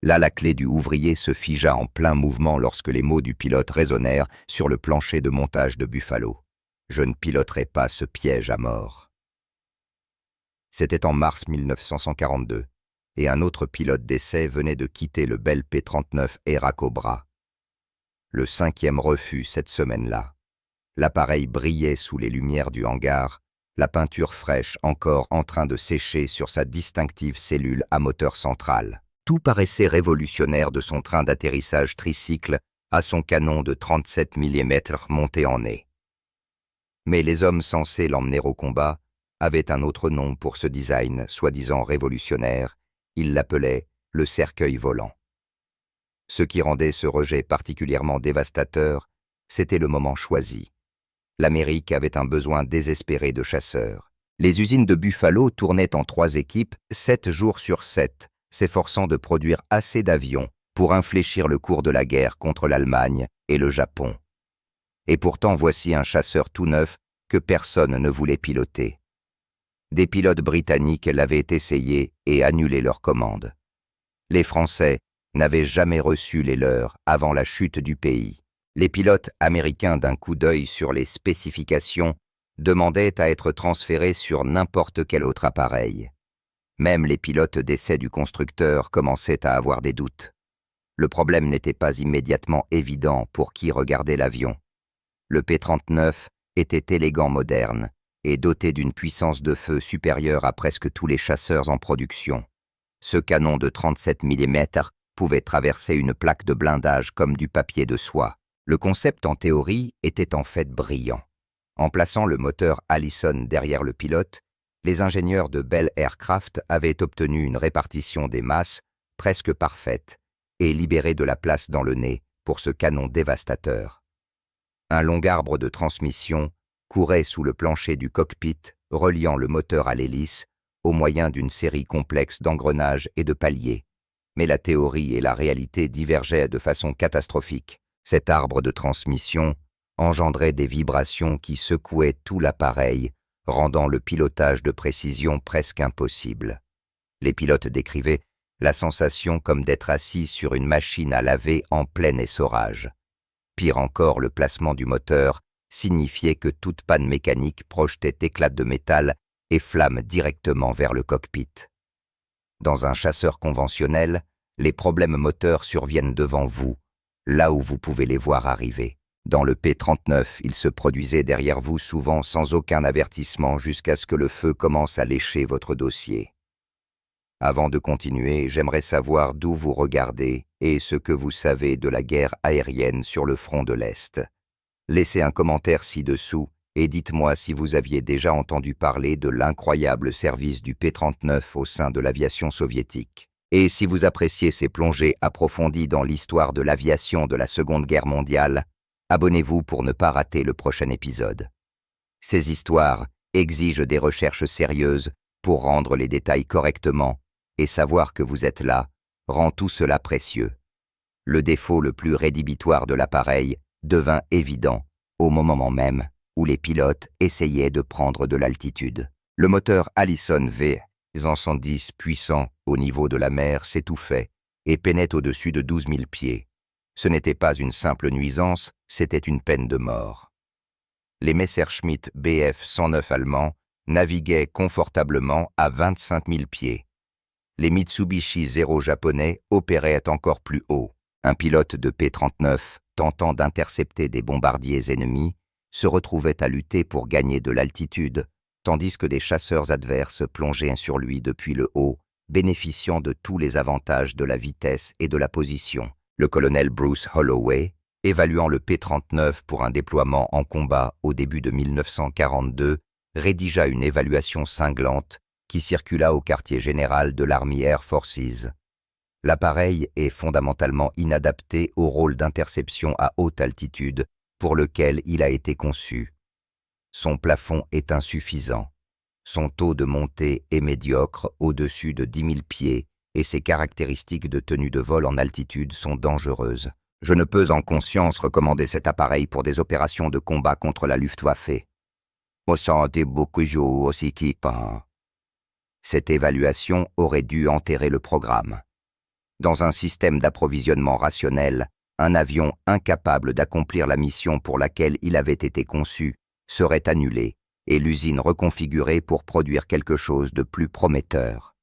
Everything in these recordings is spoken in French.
Là, la clé du ouvrier se figea en plein mouvement lorsque les mots du pilote résonnèrent sur le plancher de montage de Buffalo. « Je ne piloterai pas ce piège à mort. » C'était en mars 1942, et un autre pilote d'essai venait de quitter le Bell P-39 Era Cobra. Le 5e refus cette semaine-là. L'appareil brillait sous les lumières du hangar, la peinture fraîche encore en train de sécher sur sa distinctive cellule à moteur central. Tout paraissait révolutionnaire de son train d'atterrissage tricycle à son canon de 37 mm monté en nez. Mais les hommes censés l'emmener au combat avaient un autre nom pour ce design soi-disant révolutionnaire, ils l'appelaient le cercueil volant. Ce qui rendait ce rejet particulièrement dévastateur, c'était le moment choisi. L'Amérique avait un besoin désespéré de chasseurs. Les usines de Buffalo tournaient en 3 équipes, 7 jours sur 7, s'efforçant de produire assez d'avions pour infléchir le cours de la guerre contre l'Allemagne et le Japon. Et pourtant voici un chasseur tout neuf que personne ne voulait piloter. Des pilotes britanniques l'avaient essayé et annulé leur commande. Les Français n'avaient jamais reçu les leurs avant la chute du pays. Les pilotes américains, d'un coup d'œil sur les spécifications, demandaient à être transférés sur n'importe quel autre appareil. Même les pilotes d'essai du constructeur commençaient à avoir des doutes. Le problème n'était pas immédiatement évident pour qui regardait l'avion. Le P-39 était élégant moderne et doté d'une puissance de feu supérieure à presque tous les chasseurs en production. Ce canon de 37 mm pouvait traverser une plaque de blindage comme du papier de soie. Le concept en théorie était en fait brillant. En plaçant le moteur Allison derrière le pilote, les ingénieurs de Bell Aircraft avaient obtenu une répartition des masses presque parfaite et libéré de la place dans le nez pour ce canon dévastateur. Un long arbre de transmission courait sous le plancher du cockpit, reliant le moteur à l'hélice au moyen d'une série complexe d'engrenages et de paliers. Mais la théorie et la réalité divergeaient de façon catastrophique. Cet arbre de transmission engendrait des vibrations qui secouaient tout l'appareil, rendant le pilotage de précision presque impossible. Les pilotes décrivaient la sensation comme d'être assis sur une machine à laver en plein essorage. Pire encore, le placement du moteur signifiait que toute panne mécanique projetait éclats de métal et flammes directement vers le cockpit. Dans un chasseur conventionnel, les problèmes moteurs surviennent devant vous, là où vous pouvez les voir arriver. Dans le P-39, ils se produisaient derrière vous souvent sans aucun avertissement jusqu'à ce que le feu commence à lécher votre dossier. Avant de continuer, j'aimerais savoir d'où vous regardez et ce que vous savez de la guerre aérienne sur le front de l'Est. Laissez un commentaire ci-dessous et dites-moi si vous aviez déjà entendu parler de l'incroyable service du P-39 au sein de l'aviation soviétique. Et si vous appréciez ces plongées approfondies dans l'histoire de l'aviation de la Seconde Guerre mondiale, abonnez-vous pour ne pas rater le prochain épisode. Ces histoires exigent des recherches sérieuses pour rendre les détails correctement, et savoir que vous êtes là rend tout cela précieux. Le défaut le plus rédhibitoire de l'appareil devint évident au moment même où les pilotes essayaient de prendre de l'altitude. Le moteur Allison V-110 puissant au niveau de la mer s'étouffait et peinait au-dessus de 12 000 pieds. Ce n'était pas une simple nuisance, c'était une peine de mort. Les Messerschmitt Bf 109 allemands naviguaient confortablement à 25 000 pieds. Les Mitsubishi Zero japonais opéraient encore plus haut. Un pilote de P-39, tentant d'intercepter des bombardiers ennemis, se retrouvait à lutter pour gagner de l'altitude, tandis que des chasseurs adverses plongeaient sur lui depuis le haut, bénéficiant de tous les avantages de la vitesse et de la position. Le colonel Bruce Holloway, évaluant le P-39 pour un déploiement en combat au début de 1942, rédigea une évaluation cinglante qui circula au quartier général de l'Army Air Forces. L'appareil est fondamentalement inadapté au rôle d'interception à haute altitude pour lequel il a été conçu. Son plafond est insuffisant. Son taux de montée est médiocre au-dessus de 10 000 pieds et ses caractéristiques de tenue de vol en altitude sont dangereuses. Je ne peux en conscience recommander cet appareil pour des opérations de combat contre la Luftwaffe. Cette évaluation aurait dû enterrer le programme. Dans un système d'approvisionnement rationnel, un avion incapable d'accomplir la mission pour laquelle il avait été conçu serait annulé et l'usine reconfigurée pour produire quelque chose de plus prometteur.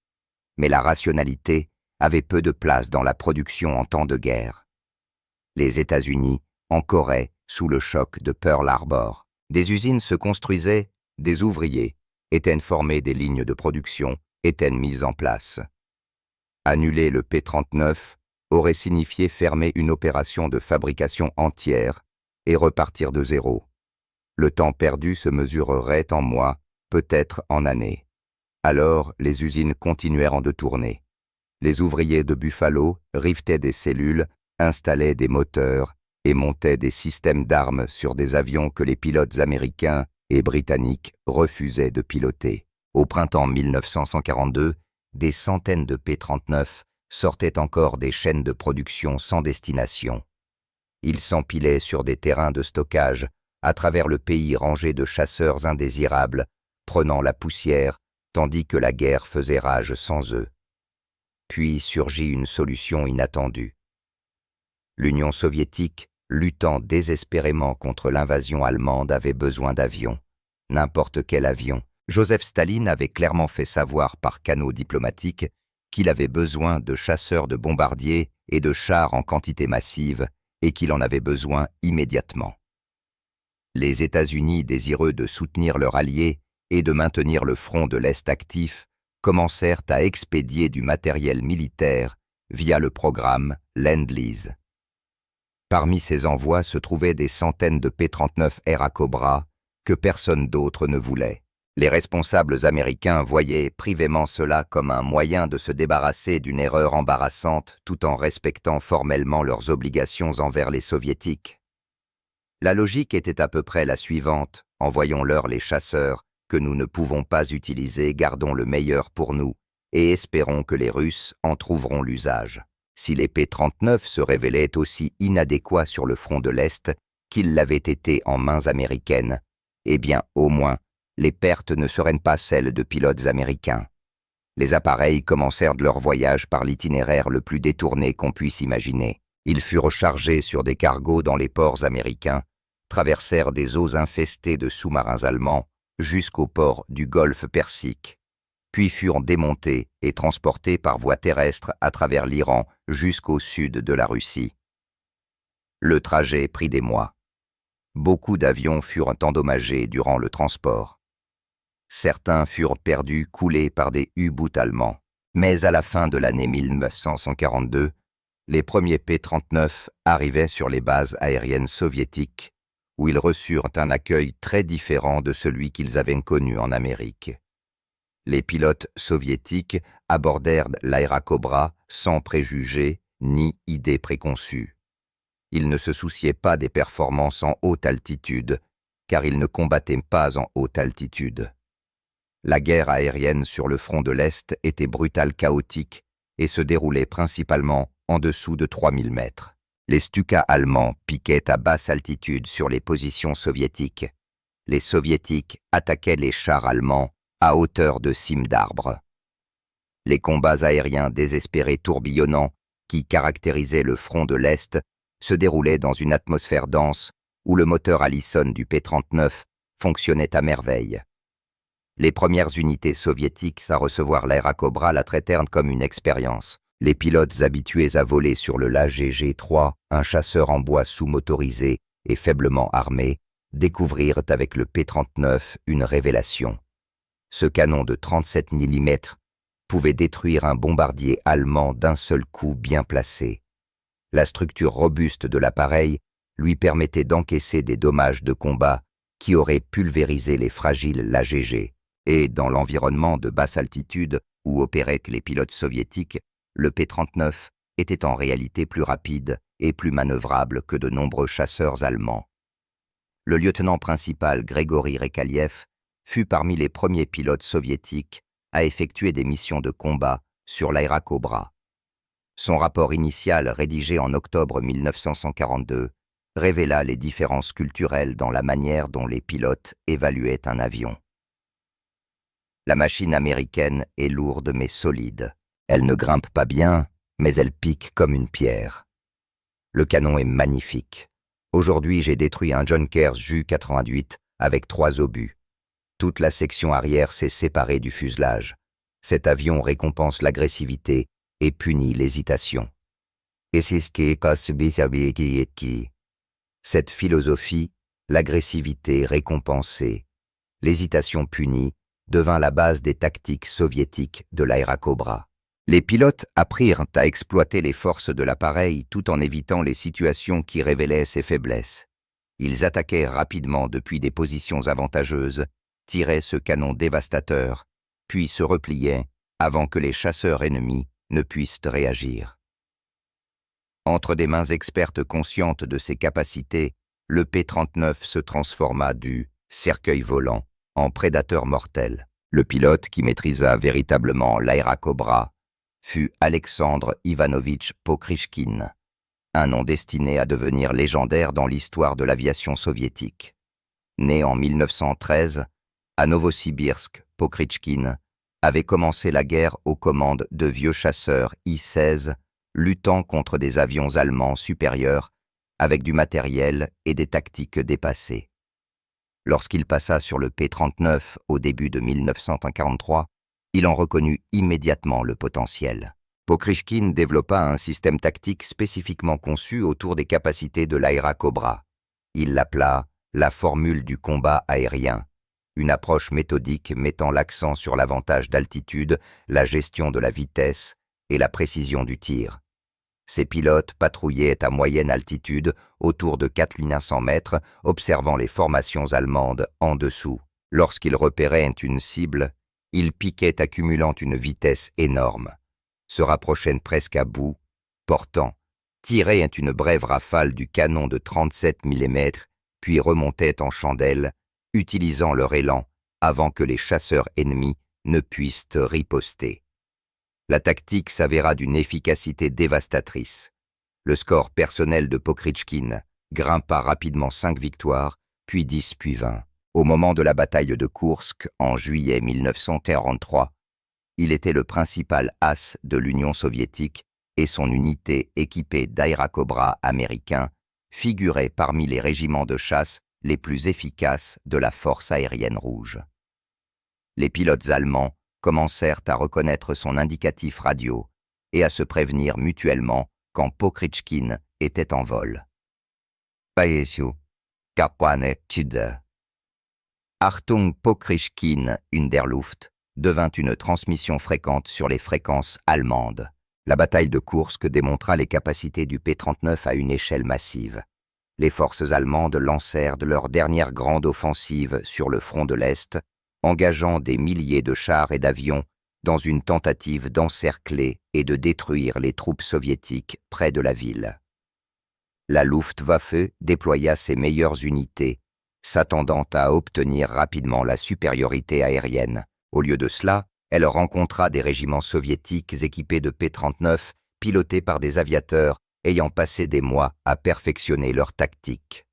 Mais la rationalité avait peu de place dans la production en temps de guerre. Les États-Unis encoraient sous le choc de Pearl Harbor. Des usines se construisaient, des ouvriers étaient formés, des lignes de production étaient mises en place. Annuler le P-39 aurait signifié fermer une opération de fabrication entière et repartir de zéro. Le temps perdu se mesurerait en mois, peut-être en années. Alors, les usines continuèrent de tourner. Les ouvriers de Buffalo rivetaient des cellules, installaient des moteurs et montaient des systèmes d'armes sur des avions que les pilotes américains et britanniques refusaient de piloter. Au printemps 1942, des centaines de P-39 sortaient encore des chaînes de production sans destination. Ils s'empilaient sur des terrains de stockage à travers le pays rangé de chasseurs indésirables, prenant la poussière, tandis que la guerre faisait rage sans eux. Puis surgit une solution inattendue. L'Union soviétique, luttant désespérément contre l'invasion allemande, avait besoin d'avions. N'importe quel avion. Joseph Staline avait clairement fait savoir par canaux diplomatiques qu'il avait besoin de chasseurs de bombardiers et de chars en quantité massive et qu'il en avait besoin immédiatement. Les États-Unis, désireux de soutenir leur allié et de maintenir le front de l'Est actif, commencèrent à expédier du matériel militaire via le programme Lend-Lease. Parmi ces envois se trouvaient des centaines de P-39 Air Cobra que personne d'autre ne voulait. Les responsables américains voyaient privément cela comme un moyen de se débarrasser d'une erreur embarrassante tout en respectant formellement leurs obligations envers les Soviétiques. La logique était à peu près la suivante: envoyons-leur les chasseurs que nous ne pouvons pas utiliser, gardons le meilleur pour nous et espérons que les Russes en trouveront l'usage. Si les P-39 se révélaient aussi inadéquats sur le front de l'Est qu'ils l'avaient été en mains américaines, eh bien, au moins, les pertes ne seraient pas celles de pilotes américains. Les appareils commencèrent leur voyage par l'itinéraire le plus détourné qu'on puisse imaginer. Ils furent chargés sur des cargos dans les ports américains, traversèrent des eaux infestées de sous-marins allemands jusqu'au port du golfe Persique, puis furent démontés et transportés par voie terrestre à travers l'Iran jusqu'au sud de la Russie. Le trajet prit des mois. Beaucoup d'avions furent endommagés durant le transport. Certains furent perdus, coulés par des U-boots allemands. Mais à la fin de l'année 1942, les premiers P-39 arrivaient sur les bases aériennes soviétiques, où ils reçurent un accueil très différent de celui qu'ils avaient connu en Amérique. Les pilotes soviétiques abordèrent l'Air Cobra sans préjugés ni idées préconçues. Ils ne se souciaient pas des performances en haute altitude, car ils ne combattaient pas en haute altitude. La guerre aérienne sur le front de l'Est était brutale, chaotique, et se déroulait principalement en dessous de 3000 mètres. Les Stuka allemands piquaient à basse altitude sur les positions soviétiques. Les soviétiques attaquaient les chars allemands à hauteur de cimes d'arbres. Les combats aériens désespérés tourbillonnants qui caractérisaient le front de l'Est se déroulaient dans une atmosphère dense où le moteur Allison du P-39 fonctionnait à merveille. Les premières unités soviétiques à recevoir l'Air Cobra la traitèrent comme une expérience. Les pilotes habitués à voler sur le LAGG-3, un chasseur en bois sous-motorisé et faiblement armé, découvrirent avec le P-39 une révélation. Ce canon de 37 mm pouvait détruire un bombardier allemand d'un seul coup bien placé. La structure robuste de l'appareil lui permettait d'encaisser des dommages de combat qui auraient pulvérisé les fragiles LAGG. Et dans l'environnement de basse altitude où opéraient les pilotes soviétiques, le P-39 était en réalité plus rapide et plus manœuvrable que de nombreux chasseurs allemands. Le lieutenant principal Grigori Rekaliev fut parmi les premiers pilotes soviétiques à effectuer des missions de combat sur l'Air Cobra. Son rapport initial, rédigé en octobre 1942, révéla les différences culturelles dans la manière dont les pilotes évaluaient un avion. La machine américaine est lourde mais solide. Elle ne grimpe pas bien, mais elle pique comme une pierre. Le canon est magnifique. Aujourd'hui, j'ai détruit un Junkers Ju-88 avec 3 obus. Toute la section arrière s'est séparée du fuselage. Cet avion récompense l'agressivité et punit l'hésitation. Cette philosophie, l'agressivité récompensée, l'hésitation punie, devint la base des tactiques soviétiques de l'Airacobra. Les pilotes apprirent à exploiter les forces de l'appareil tout en évitant les situations qui révélaient ses faiblesses. Ils attaquaient rapidement depuis des positions avantageuses, tiraient ce canon dévastateur, puis se repliaient avant que les chasseurs ennemis ne puissent réagir. Entre des mains expertes conscientes de ses capacités, le P-39 se transforma du « cercueil volant » en prédateur mortel. Le pilote qui maîtrisa véritablement l'Airacobra fut Alexandre Ivanovitch Pokrychkin, un nom destiné à devenir légendaire dans l'histoire de l'aviation soviétique. Né en 1913, à Novosibirsk, Pokrychkin avait commencé la guerre aux commandes de vieux chasseurs I-16 luttant contre des avions allemands supérieurs avec du matériel et des tactiques dépassées. Lorsqu'il passa sur le P-39 au début de 1943, il en reconnut immédiatement le potentiel. Pokrychkin développa un système tactique spécifiquement conçu autour des capacités de l'Airacobra. Il l'appela la formule du combat aérien, une approche méthodique mettant l'accent sur l'avantage d'altitude, la gestion de la vitesse et la précision du tir. Ces pilotes patrouillaient à moyenne altitude, autour de 4500 mètres, observant les formations allemandes en dessous. Lorsqu'ils repéraient une cible, ils piquaient accumulant une vitesse énorme, se rapprochaient presque à bout, portant, tiraient une brève rafale du canon de 37 mm, puis remontaient en chandelle, utilisant leur élan avant que les chasseurs ennemis ne puissent riposter. La tactique s'avéra d'une efficacité dévastatrice. Le score personnel de Pokrychkin grimpa rapidement 5 victoires, puis 10 puis 20. Au moment de la bataille de Koursk, en juillet 1943, il était le principal as de l'Union soviétique et son unité équipée d'Airacobra américains figurait parmi les régiments de chasse les plus efficaces de la force aérienne rouge. Les pilotes allemands commencèrent à reconnaître son indicatif radio et à se prévenir mutuellement quand Pokrychkin était en vol. Achtung Pokrychkin in der Luft devint une transmission fréquente sur les fréquences allemandes. La bataille de Koursk démontra les capacités du P-39 à une échelle massive. Les forces allemandes lancèrent leur dernière grande offensive sur le front de l'Est, engageant des milliers de chars et d'avions dans une tentative d'encercler et de détruire les troupes soviétiques près de la ville. La Luftwaffe déploya ses meilleures unités, s'attendant à obtenir rapidement la supériorité aérienne. Au lieu de cela, elle rencontra des régiments soviétiques équipés de P-39, pilotés par des aviateurs ayant passé des mois à perfectionner leur tactique.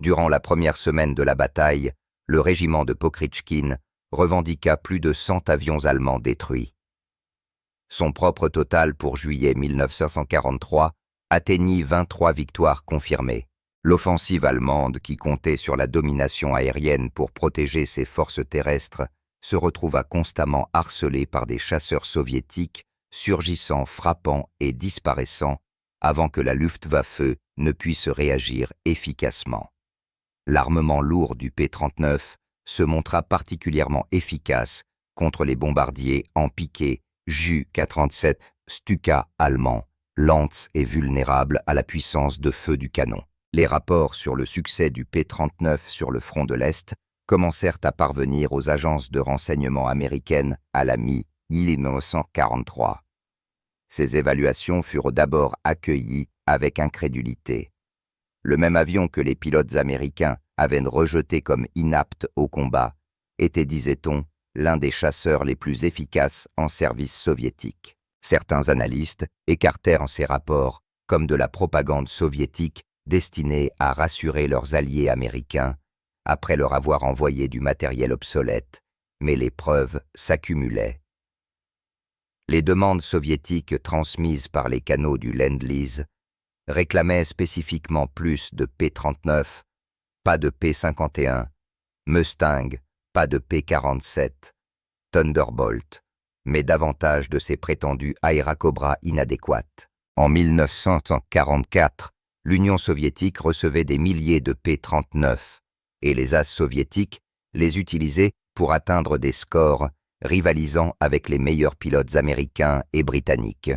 Durant la première semaine de la bataille, le régiment de Pokrychkin revendiqua plus de 100 avions allemands détruits. Son propre total pour juillet 1943 atteignit 23 victoires confirmées. L'offensive allemande, qui comptait sur la domination aérienne pour protéger ses forces terrestres, se retrouva constamment harcelée par des chasseurs soviétiques surgissant, frappant et disparaissant avant que la Luftwaffe ne puisse réagir efficacement. L'armement lourd du P-39 se montra particulièrement efficace contre les bombardiers en piqué Ju-47 Stuka allemands, lents et vulnérables à la puissance de feu du canon. Les rapports sur le succès du P-39 sur le front de l'Est commencèrent à parvenir aux agences de renseignement américaines à la mi-1943. Ces évaluations furent d'abord accueillies avec incrédulité. Le même avion que les pilotes américains avaient rejeté comme inapte au combat était, disait-on, l'un des chasseurs les plus efficaces en service soviétique. Certains analystes écartèrent ces rapports comme de la propagande soviétique destinée à rassurer leurs alliés américains après leur avoir envoyé du matériel obsolète, mais les preuves s'accumulaient. Les demandes soviétiques transmises par les canaux du Lend-Lease réclamaient spécifiquement plus de P-39, pas de P-51, Mustang, pas de P-47, Thunderbolt, mais davantage de ces prétendus Airacobra inadéquates. En 1944, l'Union soviétique recevait des milliers de P-39 et les As soviétiques les utilisaient pour atteindre des scores rivalisant avec les meilleurs pilotes américains et britanniques.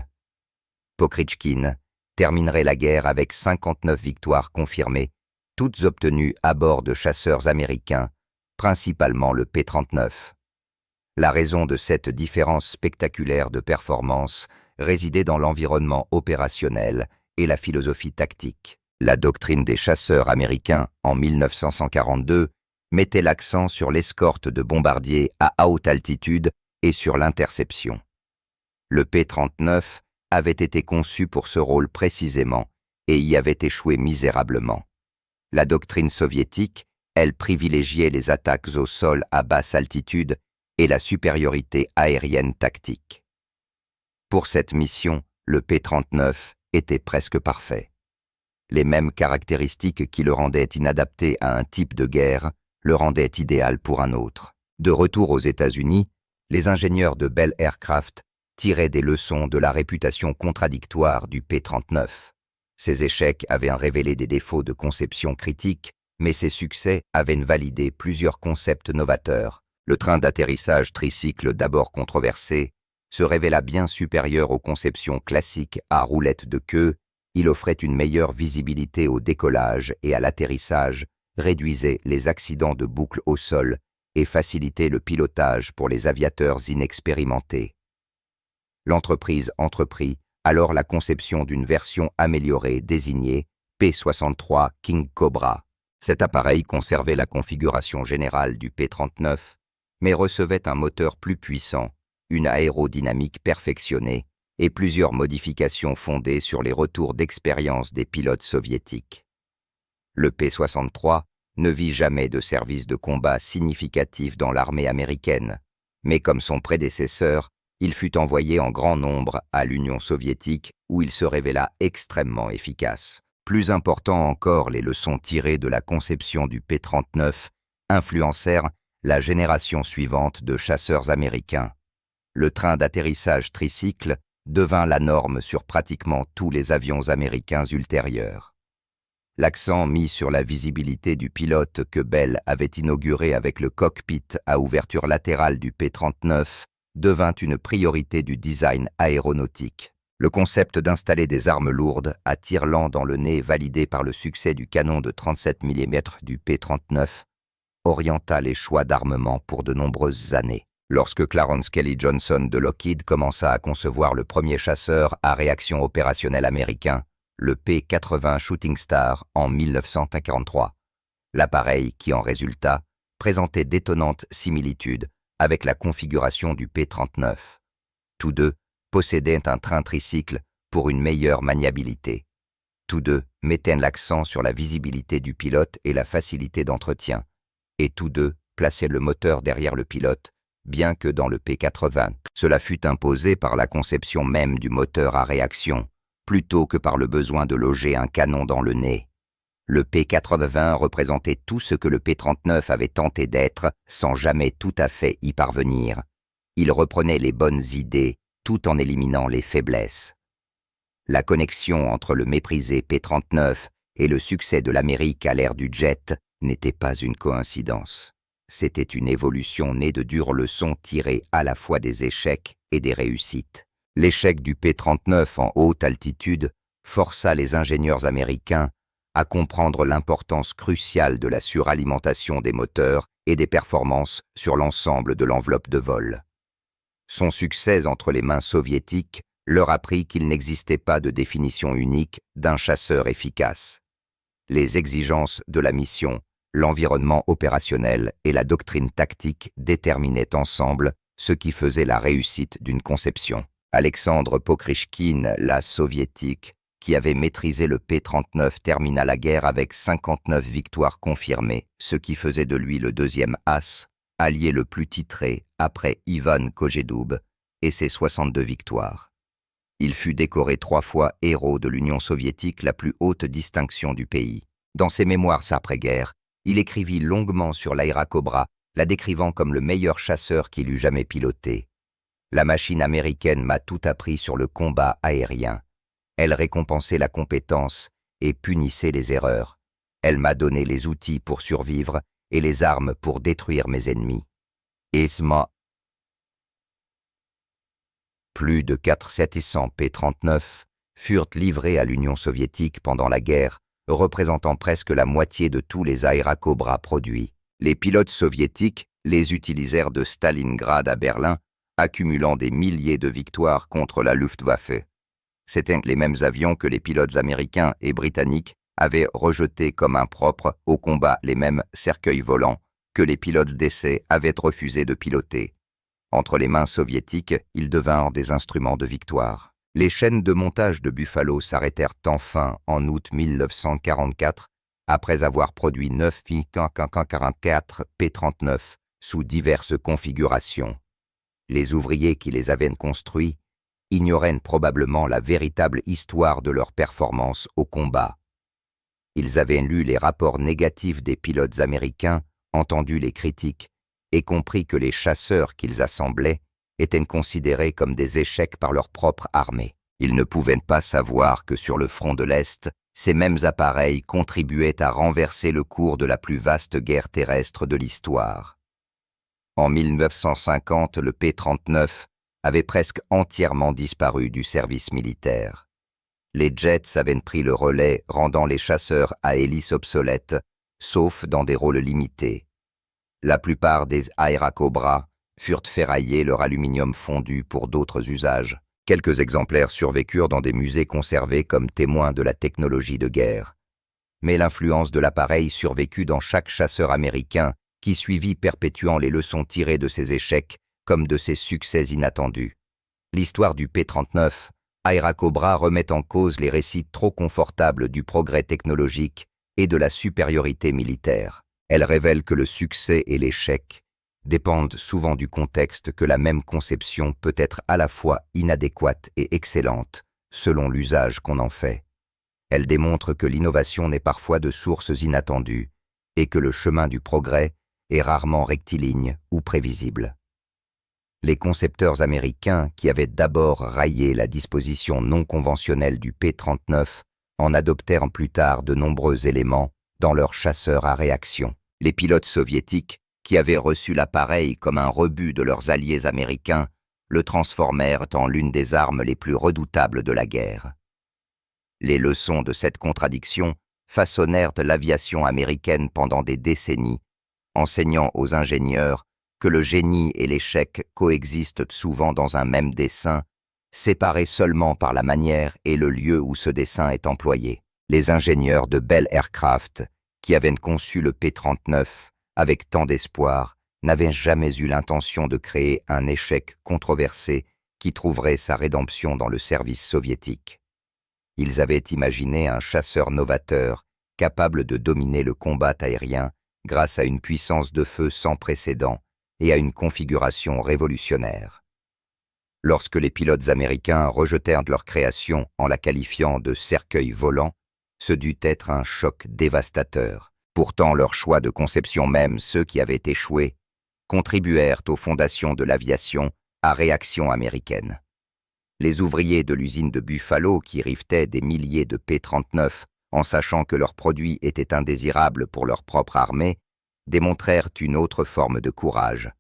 Pokritchkin terminerait la guerre avec 59 victoires confirmées, toutes obtenues à bord de chasseurs américains, principalement le P-39. La raison de cette différence spectaculaire de performance résidait dans l'environnement opérationnel et la philosophie tactique. La doctrine des chasseurs américains, en 1942, mettait l'accent sur l'escorte de bombardiers à haute altitude et sur l'interception. Le P-39 avait été conçu pour ce rôle précisément et y avait échoué misérablement. La doctrine soviétique, elle, privilégiait les attaques au sol à basse altitude et la supériorité aérienne tactique. Pour cette mission, le P-39 était presque parfait. Les mêmes caractéristiques qui le rendaient inadapté à un type de guerre le rendaient idéal pour un autre. De retour aux États-Unis, les ingénieurs de Bell Aircraft tiraient des leçons de la réputation contradictoire du P-39. Ses échecs avaient révélé des défauts de conception critiques, mais ses succès avaient validé plusieurs concepts novateurs. Le train d'atterrissage tricycle, d'abord controversé, se révéla bien supérieur aux conceptions classiques à roulette de queue. Il offrait une meilleure visibilité au décollage et à l'atterrissage, réduisait les accidents de boucle au sol et facilitait le pilotage pour les aviateurs inexpérimentés. L'entreprise entreprit alors la conception d'une version améliorée désignée P-63 King Cobra. Cet appareil conservait la configuration générale du P-39, mais recevait un moteur plus puissant, une aérodynamique perfectionnée et plusieurs modifications fondées sur les retours d'expérience des pilotes soviétiques. Le P-63 ne vit jamais de service de combat significatif dans l'armée américaine, mais comme son prédécesseur, il fut envoyé en grand nombre à l'Union soviétique où il se révéla extrêmement efficace. Plus important encore, les leçons tirées de la conception du P-39 influencèrent la génération suivante de chasseurs américains. Le train d'atterrissage tricycle devint la norme sur pratiquement tous les avions américains ultérieurs. L'accent mis sur la visibilité du pilote que Bell avait inauguré avec le cockpit à ouverture latérale du P-39 devint une priorité du design aéronautique. Le concept d'installer des armes lourdes à tir lent dans le nez, validé par le succès du canon de 37 mm du P-39, orienta les choix d'armement pour de nombreuses années. Lorsque Clarence Kelly Johnson de Lockheed commença à concevoir le premier chasseur à réaction opérationnelle américain, le P-80 Shooting Star en 1943, l'appareil qui en résulta présentait d'étonnantes similitudes avec la configuration du P-39. Tous deux possédaient un train tricycle pour une meilleure maniabilité. Tous deux mettaient l'accent sur la visibilité du pilote et la facilité d'entretien, et tous deux plaçaient le moteur derrière le pilote, bien que dans le P-80, cela fut imposé par la conception même du moteur à réaction, plutôt que par le besoin de loger un canon dans le nez. Le P-80 représentait tout ce que le P-39 avait tenté d'être sans jamais tout à fait y parvenir. Il reprenait les bonnes idées tout en éliminant les faiblesses. La connexion entre le méprisé P-39 et le succès de l'Amérique à l'ère du jet n'était pas une coïncidence. C'était une évolution née de dures leçons tirées à la fois des échecs et des réussites. L'échec du P-39 en haute altitude força les ingénieurs américains à comprendre l'importance cruciale de la suralimentation des moteurs et des performances sur l'ensemble de l'enveloppe de vol. Son succès entre les mains soviétiques leur apprit qu'il n'existait pas de définition unique d'un chasseur efficace. Les exigences de la mission, l'environnement opérationnel et la doctrine tactique déterminaient ensemble ce qui faisait la réussite d'une conception. Alexandre Pokritchkin, l'as soviétique, qui avait maîtrisé le P-39, termina la guerre avec 59 victoires confirmées, ce qui faisait de lui le deuxième as, allié le plus titré après Ivan Kojedoub et ses 62 victoires. Il fut décoré 3 fois héros de l'Union soviétique, la plus haute distinction du pays. Dans ses mémoires après-guerre, il écrivit longuement sur l'Airacobra, la décrivant comme le meilleur chasseur qu'il eût jamais piloté. La machine américaine m'a tout appris sur le combat aérien. Elle récompensait la compétence et punissait les erreurs. Elle m'a donné les outils pour survivre et les armes pour détruire mes ennemis. ESMA. Plus de 400 P-39 furent livrés à l'Union soviétique pendant la guerre, représentant presque la moitié de tous les Airacobra produits. Les pilotes soviétiques les utilisèrent de Stalingrad à Berlin, accumulant des milliers de victoires contre la Luftwaffe. C'étaient les mêmes avions que les pilotes américains et britanniques avaient rejetés comme impropres au combat, les mêmes cercueils volants que les pilotes d'essai avaient refusé de piloter. Entre les mains soviétiques, ils devinrent des instruments de victoire. Les chaînes de montage de Buffalo s'arrêtèrent enfin en août 1944, après avoir produit 9 44 P-39 sous diverses configurations. Les ouvriers qui les avaient construits ignoraient probablement la véritable histoire de leur performance au combat. Ils avaient lu les rapports négatifs des pilotes américains, entendu les critiques et compris que les chasseurs qu'ils assemblaient étaient considérés comme des échecs par leur propre armée. Ils ne pouvaient pas savoir que sur le front de l'Est, ces mêmes appareils contribuaient à renverser le cours de la plus vaste guerre terrestre de l'histoire. En 1950, le P-39 avait presque entièrement disparu du service militaire. Les jets avaient pris le relais, rendant les chasseurs à hélice obsolètes, sauf dans des rôles limités. La plupart des Airacobra furent ferraillés, leur aluminium fondu pour d'autres usages. Quelques exemplaires survécurent dans des musées conservés comme témoins de la technologie de guerre. Mais l'influence de l'appareil survécut dans chaque chasseur américain qui suivit, perpétuant les leçons tirées de ses échecs comme de ses succès inattendus. L'histoire du P-39 Airacobra remet en cause les récits trop confortables du progrès technologique et de la supériorité militaire. Elle révèle que le succès et l'échec dépendent souvent du contexte, que la même conception peut être à la fois inadéquate et excellente, selon l'usage qu'on en fait. Elle démontre que l'innovation naît parfois de sources inattendues et que le chemin du progrès est rarement rectiligne ou prévisible. Les concepteurs américains, qui avaient d'abord raillé la disposition non conventionnelle du P-39, en adoptèrent plus tard de nombreux éléments dans leurs chasseurs à réaction. Les pilotes soviétiques, qui avaient reçu l'appareil comme un rebut de leurs alliés américains, le transformèrent en l'une des armes les plus redoutables de la guerre. Les leçons de cette contradiction façonnèrent l'aviation américaine pendant des décennies, enseignant aux ingénieurs que le génie et l'échec coexistent souvent dans un même dessein, séparés seulement par la manière et le lieu où ce dessein est employé. Les ingénieurs de Bell Aircraft, qui avaient conçu le P-39 avec tant d'espoir, n'avaient jamais eu l'intention de créer un échec controversé qui trouverait sa rédemption dans le service soviétique. Ils avaient imaginé un chasseur novateur capable de dominer le combat aérien grâce à une puissance de feu sans précédent et à une configuration révolutionnaire. Lorsque les pilotes américains rejetèrent leur création en la qualifiant de cercueil volant, ce dut être un choc dévastateur. Pourtant, leur choix de conception même, ceux qui avaient échoué, contribuèrent aux fondations de l'aviation à réaction américaine. Les ouvriers de l'usine de Buffalo, qui rivetaient des milliers de P-39 en sachant que leurs produits étaient indésirables pour leur propre armée, démontrèrent une autre forme de courage.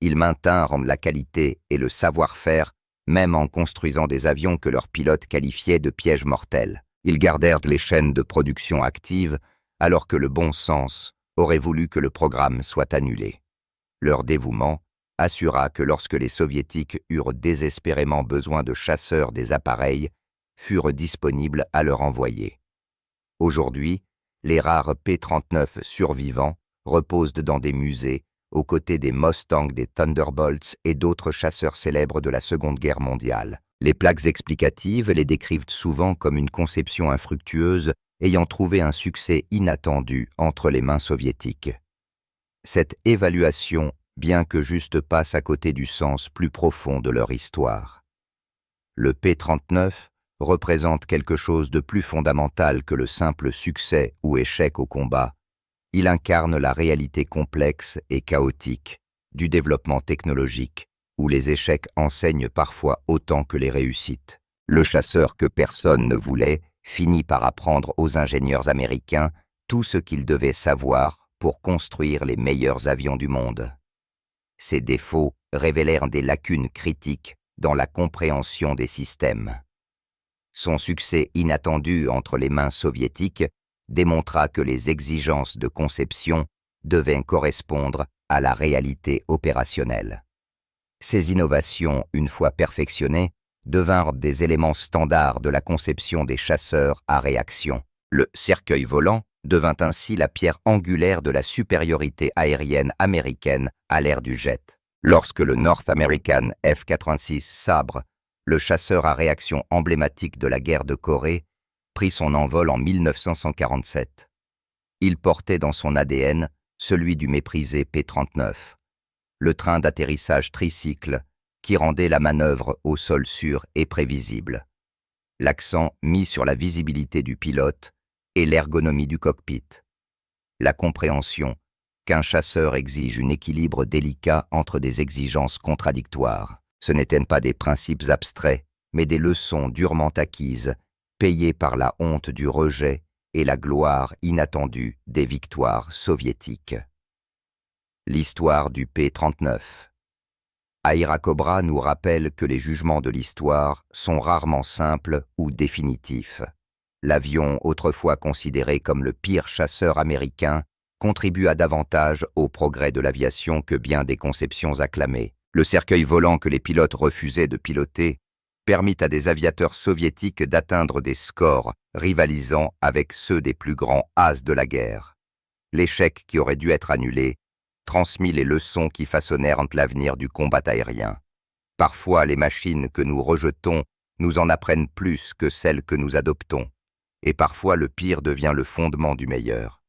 Ils maintinrent la qualité et le savoir-faire, même en construisant des avions que leurs pilotes qualifiaient de pièges mortels. Ils gardèrent les chaînes de production actives, alors que le bon sens aurait voulu que le programme soit annulé. Leur dévouement assura que lorsque les Soviétiques eurent désespérément besoin de chasseurs des appareils, furent disponibles à leur envoyer. Aujourd'hui, les rares P-39 survivants reposent dans des musées, aux côtés des Mustangs, des Thunderbolts et d'autres chasseurs célèbres de la Seconde Guerre mondiale. Les plaques explicatives les décrivent souvent comme une conception infructueuse ayant trouvé un succès inattendu entre les mains soviétiques. Cette évaluation bien que juste passent à côté du sens plus profond de leur histoire. Le P-39 représente quelque chose de plus fondamental que le simple succès ou échec au combat. Il incarne la réalité complexe et chaotique du développement technologique, où les échecs enseignent parfois autant que les réussites. Le chasseur que personne ne voulait finit par apprendre aux ingénieurs américains tout ce qu'ils devaient savoir pour construire les meilleurs avions du monde. Ces défauts révélèrent des lacunes critiques dans la compréhension des systèmes. Son succès inattendu entre les mains soviétiques démontra que les exigences de conception devaient correspondre à la réalité opérationnelle. Ces innovations, une fois perfectionnées, devinrent des éléments standards de la conception des chasseurs à réaction. Le cercueil volant devint ainsi la pierre angulaire de la supériorité aérienne américaine à l'ère du jet. Lorsque le North American F-86 Sabre, le chasseur à réaction emblématique de la guerre de Corée, prit son envol en 1947. Il portait dans son ADN celui du méprisé P-39, le train d'atterrissage tricycle qui rendait la manœuvre au sol sûr et prévisible. L'accent mis sur la visibilité du pilote et l'ergonomie du cockpit. La compréhension qu'un chasseur exige un équilibre délicat entre des exigences contradictoires. Ce n'étaient pas des principes abstraits, mais des leçons durement acquises, payées par la honte du rejet et la gloire inattendue des victoires soviétiques. L'histoire du P-39. Aira Cobra nous rappelle que les jugements de l'histoire sont rarement simples ou définitifs. L'avion, autrefois considéré comme le pire chasseur américain, contribua davantage au progrès de l'aviation que bien des conceptions acclamées. Le cercueil volant que les pilotes refusaient de piloter permit à des aviateurs soviétiques d'atteindre des scores rivalisant avec ceux des plus grands as de la guerre. L'échec qui aurait dû être annulé transmit les leçons qui façonnèrent l'avenir du combat aérien. Parfois, les machines que nous rejetons nous en apprennent plus que celles que nous adoptons, et parfois le pire devient le fondement du meilleur.